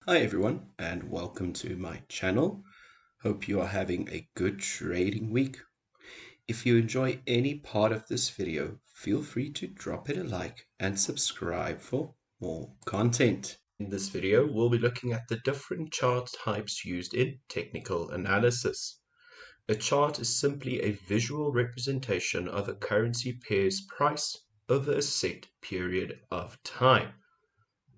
Hi everyone and welcome to my channel. Hope you are having a good trading week. If you enjoy any part of this video, feel free to drop it a like and subscribe for more content. In this video, we'll be looking at the different chart types used in technical analysis. A chart is simply a visual representation of a currency pair's price over a set period of time.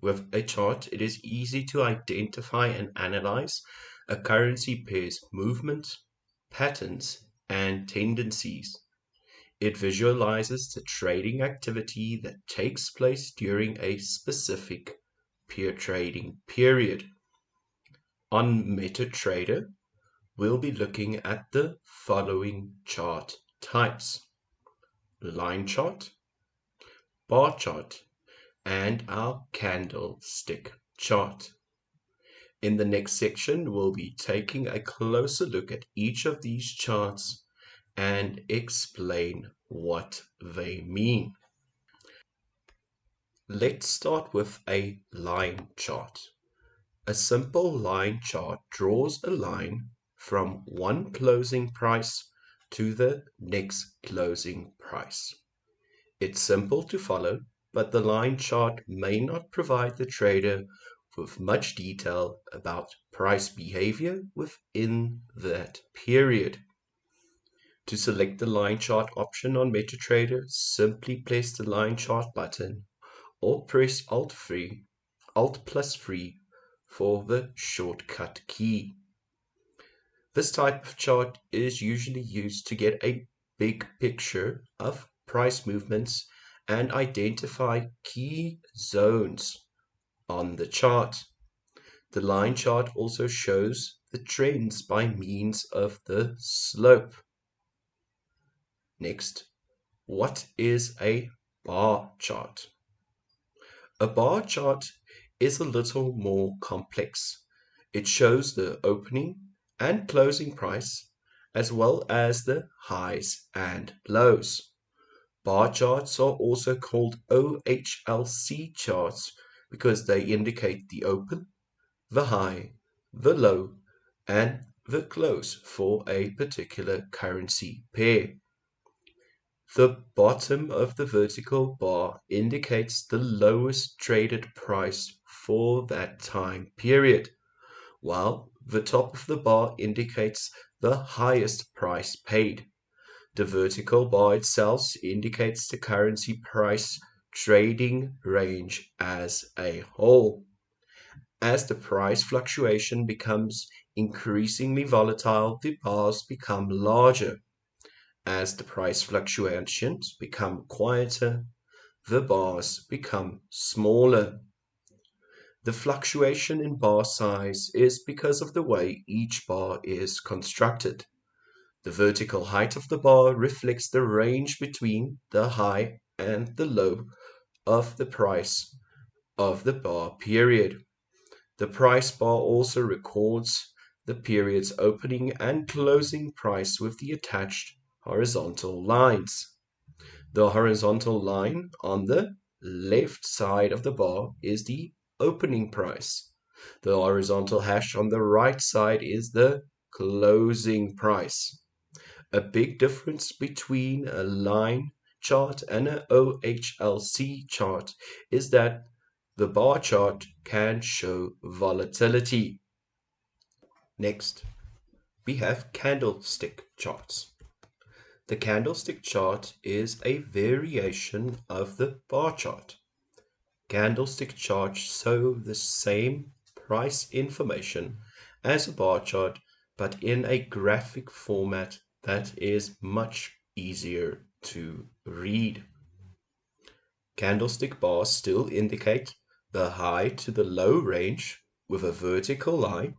With a chart, it is easy to identify and analyze a currency pair's movement, patterns, and tendencies. It visualizes the trading activity that takes place during a specific peer trading period. On Metatrader, we'll be looking at the following chart types: line chart, bar chart, and our candlestick chart. In the next section, we'll be taking a closer look at each of these charts and explain what they mean. Let's start with a line chart. A simple line chart draws a line from one closing price to the next closing price. It's simple to follow, but the line chart may not provide the trader with much detail about price behavior within that period. To select the line chart option on Metatrader, simply press the line chart button or press Alt+free for the shortcut key. This type of chart is usually used to get a big picture of price movements and identify key zones on the chart. The line chart also shows the trends by means of the slope. Next, what is a bar chart? A bar chart is a little more complex. It shows the opening and closing price as well as the highs and lows. Bar charts are also called OHLC charts because they indicate the open, the high, the low, and the close for a particular currency pair. The bottom of the vertical bar indicates the lowest traded price for that time period, while the top of the bar indicates the highest price paid. The vertical bar itself indicates the currency price trading range as a whole. As the price fluctuation becomes increasingly volatile, the bars become larger. As the price fluctuations become quieter, the bars become smaller. The fluctuation in bar size is because of the way each bar is constructed. The vertical height of the bar reflects the range between the high and the low of the price of the bar period. The price bar also records the period's opening and closing price with the attached horizontal lines. The horizontal line on the left side of the bar is the opening price. The horizontal hash on the right side is the closing price. A big difference between a line chart and an OHLC chart is that the bar chart can show volatility. Next, we have candlestick charts. The candlestick chart is a variation of the bar chart. Candlestick charts show the same price information as a bar chart, but in a graphic format that is much easier to read. Candlestick bars still indicate the high to the low range with a vertical line.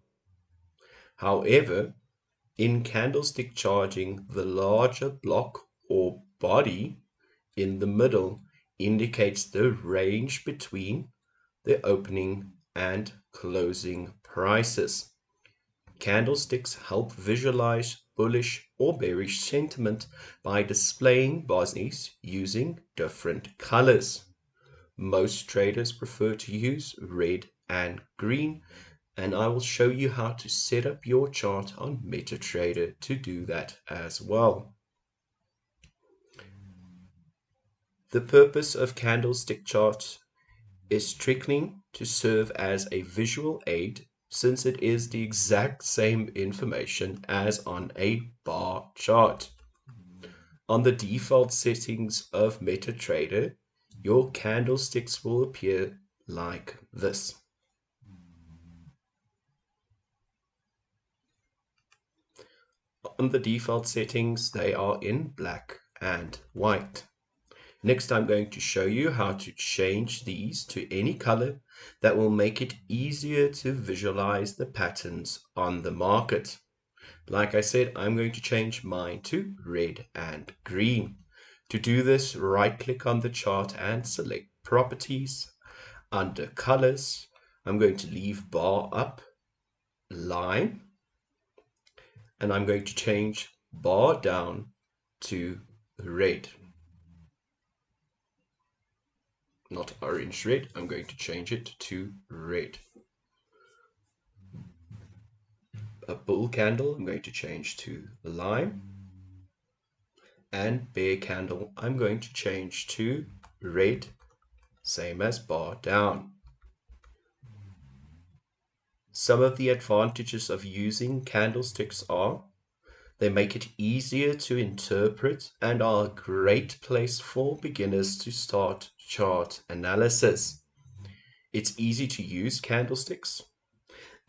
However, in candlestick charting, the larger block or body in the middle indicates the range between the opening and closing prices. Candlesticks help visualize bullish or bearish sentiment by displaying bodies using different colors. Most traders prefer to use red and green and I will show you how to set up your chart on Metatrader to do that as well. The purpose of Candlestick Chart is strictly to serve as a visual aid, since it is the exact same information as on a bar chart. On the default settings of Metatrader, your candlesticks will appear like this. On the default settings, they are in black and white. Next, I'm going to show you how to change these to any color that will make it easier to visualize the patterns on the market. Like I said, I'm going to change mine to red and green. To do this, right-click on the chart and select Properties. Under Colors, I'm going to leave Bar Up, Line, and I'm going to change Bar Down to red. Not orange red, I'm going to change it to red. A bull candle, I'm going to change to lime. And bear candle, I'm going to change to red, same as bar down. Some of the advantages of using candlesticks are they make it easier to interpret and are a great place for beginners to start chart analysis. It's easy to use candlesticks,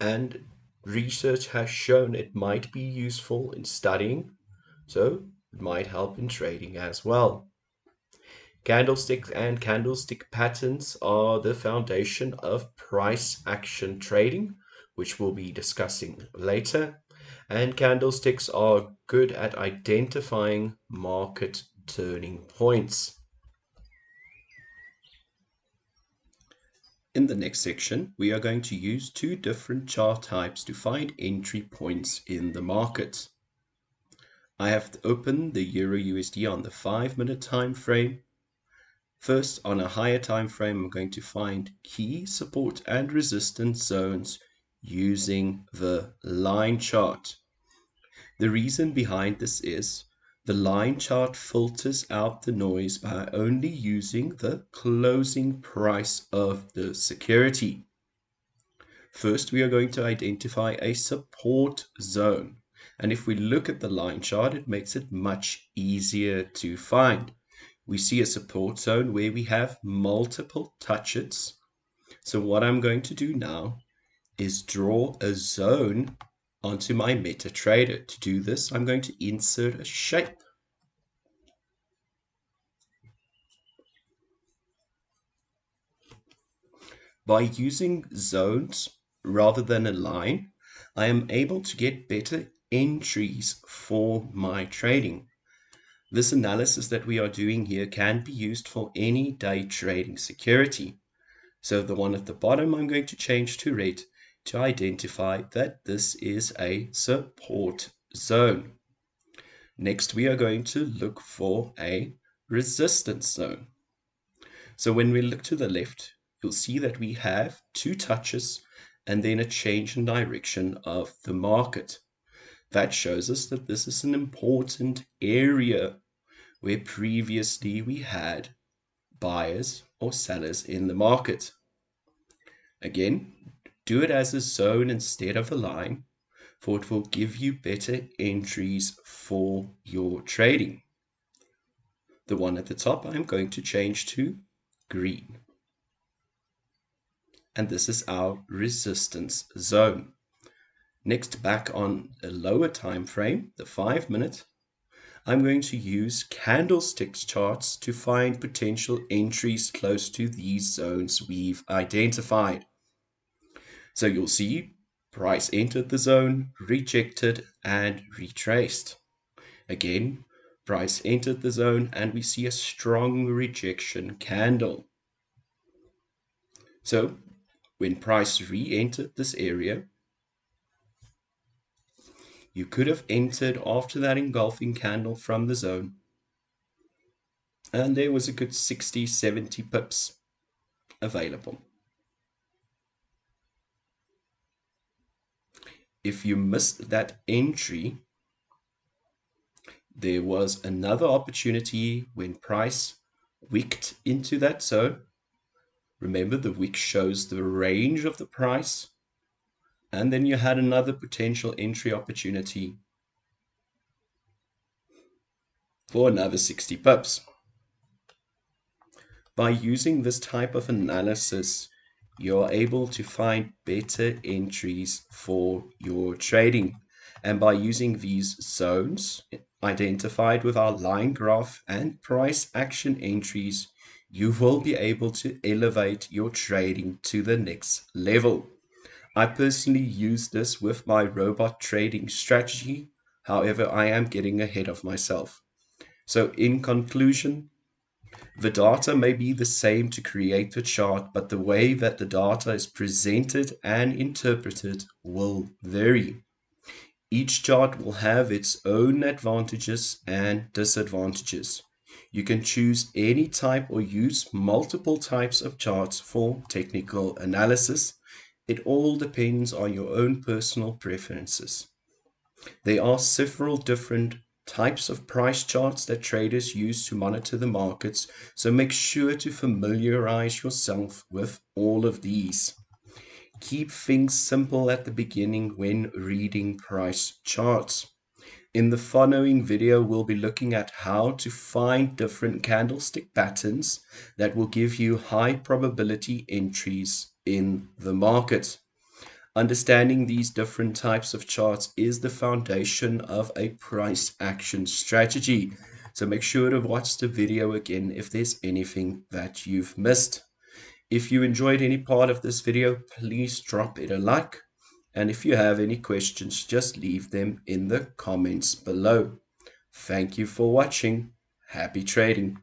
and research has shown it might be useful in studying, so it might help in trading as well. Candlesticks and candlestick patterns are the foundation of price action trading, which we'll be discussing later. And candlesticks are good at identifying market turning points. In the next section, we are going to use two different chart types to find entry points in the market. I have opened the Euro USD on the 5-minute time frame. First, on a higher time frame, I'm going to find key support and resistance zones using the line chart. The reason behind this is the line chart filters out the noise by only using the closing price of the security. First, we are going to identify a support zone. And if we look at the line chart, it makes it much easier to find. We see a support zone where we have multiple touches. So what I'm going to do now is draw a zone onto my Metatrader. To do this, I'm going to insert a shape. By using zones rather than a line, I am able to get better entries for my trading. This analysis that we are doing here can be used for any day trading security. So the one at the bottom I'm going to change to red to identify that this is a support zone. Next, we are going to look for a resistance zone. So when we look to the left, you'll see that we have two touches and then a change in direction of the market. That shows us that this is an important area where previously we had buyers or sellers in the market. Again, do it as a zone instead of a line, for it will give you better entries for your trading. The one at the top I'm going to change to green. And this is our resistance zone. Next, back on a lower time frame, the 5-minute, I'm going to use candlesticks charts to find potential entries close to these zones we've identified. So you'll see price entered the zone, rejected, and retraced. Again, price entered the zone, and we see a strong rejection candle. So when price re-entered this area, you could have entered after that engulfing candle from the zone, and there was a good 60-70 pips available. if you missed that entry, there was another opportunity when price wicked into that zone. Remember, the wick shows the range of the price, and then you had another potential entry opportunity for another 60 pips. By using this type of analysis, you're able to find better entries for your trading. And by using these zones identified with our line graph and price action entries, you will be able to elevate your trading to the next level. I personally use this with my robot trading strategy. However, I am getting ahead of myself. So in conclusion, the data may be the same to create the chart, but the way that the data is presented and interpreted will vary. Each chart will have its own advantages and disadvantages. You can choose any type or use multiple types of charts for technical analysis. It all depends on your own personal preferences. There are several different types of price charts that traders use to monitor the markets, so make sure to familiarize yourself with all of these. Keep things simple at the beginning when reading price charts. In the following video, we'll be looking at how to find different candlestick patterns that will give you high probability entries in the market. Understanding these different types of charts is the foundation of a price action strategy. So make sure to watch the video again if there's anything that you've missed. If you enjoyed any part of this video, please drop it a like. And if you have any questions, just leave them in the comments below. Thank you for watching. Happy trading.